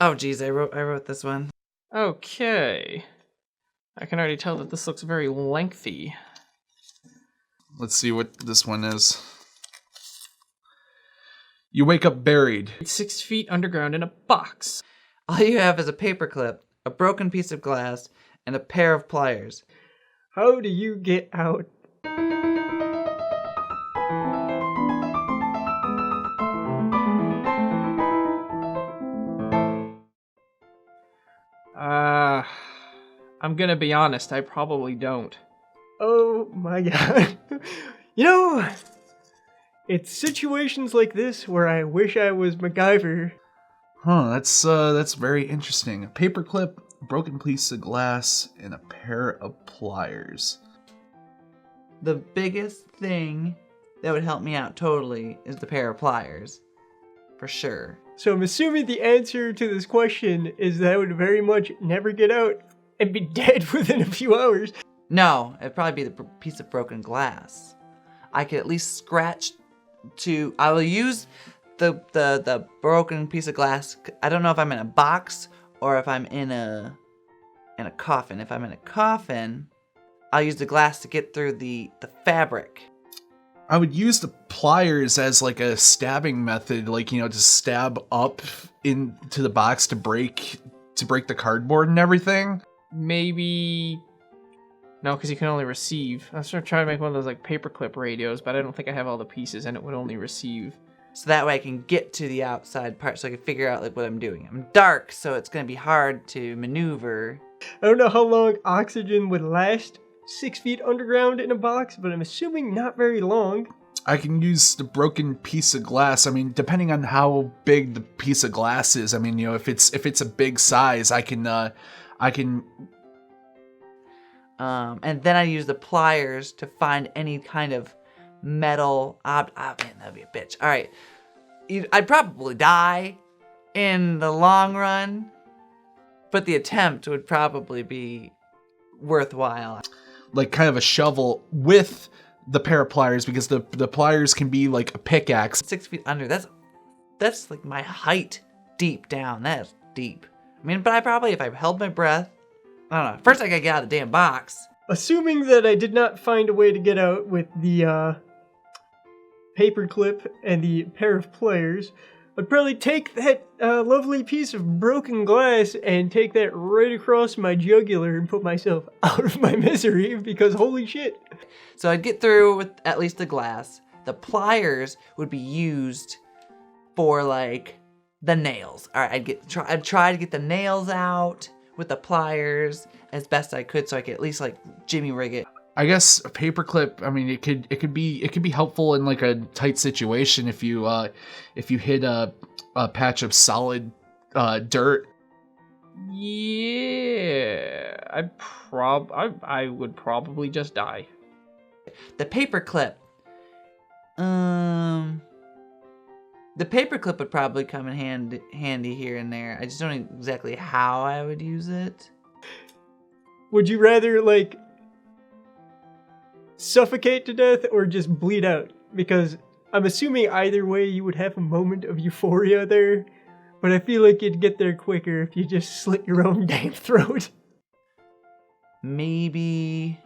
Oh, geez, I wrote this one. Okay. I can already tell that this looks very lengthy. Let's see what this one is. You wake up buried. 6 feet underground in a box. All you have is a paperclip, a broken piece of glass, and a pair of pliers. How do you get out? I'm gonna be honest, I probably don't. Oh my god. It's situations like this where I wish I was MacGyver. Huh, that's very interesting. A paperclip, broken piece of glass, and a pair of pliers. The biggest thing that would help me out totally is the pair of pliers. For sure. So I'm assuming the answer to this question is that I would very much never get out and be dead within a few hours. No, it'd probably be the piece of broken glass. I could at least scratch to... I will use the broken piece of glass. I don't know if I'm in a box or if I'm in a coffin. If I'm in a coffin, I'll use the glass to get through the fabric. I would use the pliers as like a stabbing method, like, to stab up into the box to break the cardboard and everything. Maybe... No, because you can only receive. I was trying to make one of those like paperclip radios, but I don't think I have all the pieces and it would only receive. So that way I can get to the outside part so I can figure out like what I'm doing. I'm dark, so it's going to be hard to maneuver. I don't know how long oxygen would last 6 feet underground in a box, but I'm assuming not very long. I can use the broken piece of glass. I mean, depending on how big the piece of glass is. I mean, if it's a big size, I can and then I use the pliers to find any kind of metal man, that'd be a bitch. All right, I'd probably die in the long run, but the attempt would probably be worthwhile. Like kind of a shovel with the pair of pliers, because the pliers can be like a pickaxe. 6 feet under, that's like my height deep down. That's deep. I mean, but I probably, if I held my breath, I don't know. First I gotta get out of the damn box. Assuming that I did not find a way to get out with the paperclip and the pair of pliers, I'd probably take that lovely piece of broken glass and take that right across my jugular and put myself out of my misery, because holy shit. So I'd get through with at least the glass. The pliers would be used for like the nails. All right, I'd try to get the nails out with the pliers as best I could, so I could at least like jimmy rig it. I guess a paperclip, I mean, it could be helpful in like a tight situation if you hit a patch of solid dirt. Yeah, I would probably just die. The paperclip. The paperclip would probably come in handy here and there. I just don't know exactly how I would use it. Would you rather, like, suffocate to death or just bleed out? Because I'm assuming either way you would have a moment of euphoria there, but I feel like you'd get there quicker if you just slit your own damn throat. Maybe...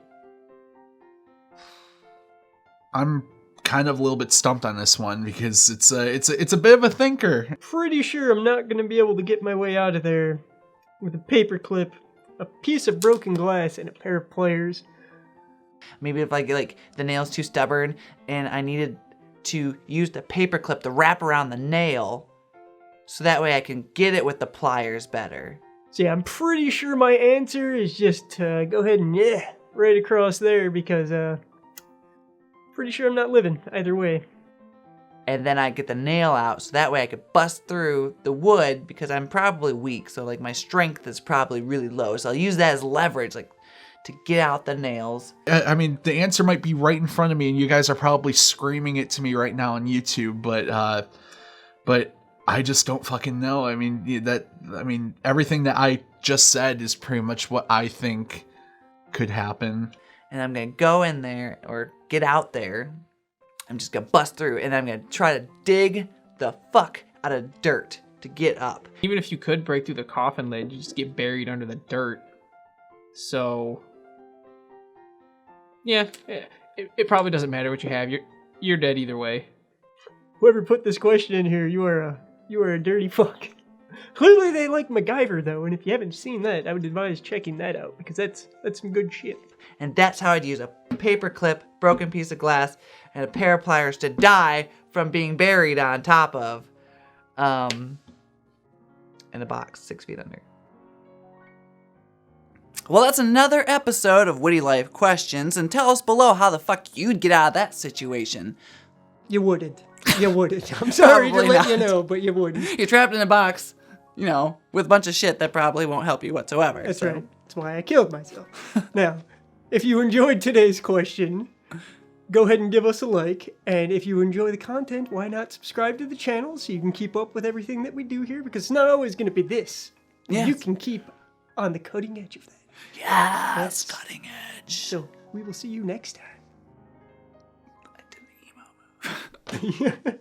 I'm kind of a little bit stumped on this one because it's a bit of a thinker. Pretty sure I'm not going to be able to get my way out of there with a paperclip, a piece of broken glass, and a pair of pliers. Maybe if I get like the nail's too stubborn and I needed to use the paperclip to wrap around the nail so that way I can get it with the pliers better. So yeah, I'm pretty sure my answer is just go ahead and right across there, because pretty sure I'm not living either way. And then I get the nail out so that way I could bust through the wood because I'm probably weak. So like my strength is probably really low. So I'll use that as leverage, like to get out the nails. I mean, the answer might be right in front of me and you guys are probably screaming it to me right now on YouTube, but I just don't fucking know. I mean, everything that I just said is pretty much what I think could happen. And I'm going to go in there or get out there. I'm just going to bust through and I'm going to try to dig the fuck out of dirt to get up. Even if you could break through the coffin lid, you just get buried under the dirt. So, yeah, it probably doesn't matter what you have. You're dead either way. Whoever put this question in here, you are a dirty fuck. Clearly they like MacGyver though, and if you haven't seen that, I would advise checking that out because that's some good shit. And that's how I'd use a paper clip, broken piece of glass, and a pair of pliers to die from being buried on top of, in a box 6 feet under. Well, that's another episode of Witty Life Questions, and tell us below how the fuck you'd get out of that situation. You wouldn't. You wouldn't. I'm sorry to Probably let you not. know, but you wouldn't. You're trapped in a box, with a bunch of shit that probably won't help you whatsoever. That's right. That's why I killed myself. Now, if you enjoyed today's question, go ahead and give us a like. And if you enjoy the content, why not subscribe to the channel so you can keep up with everything that we do here? Because it's not always going to be this. Yes. You can keep on the cutting edge of that. Yes, cutting edge. So we will see you next time. I did the emo move.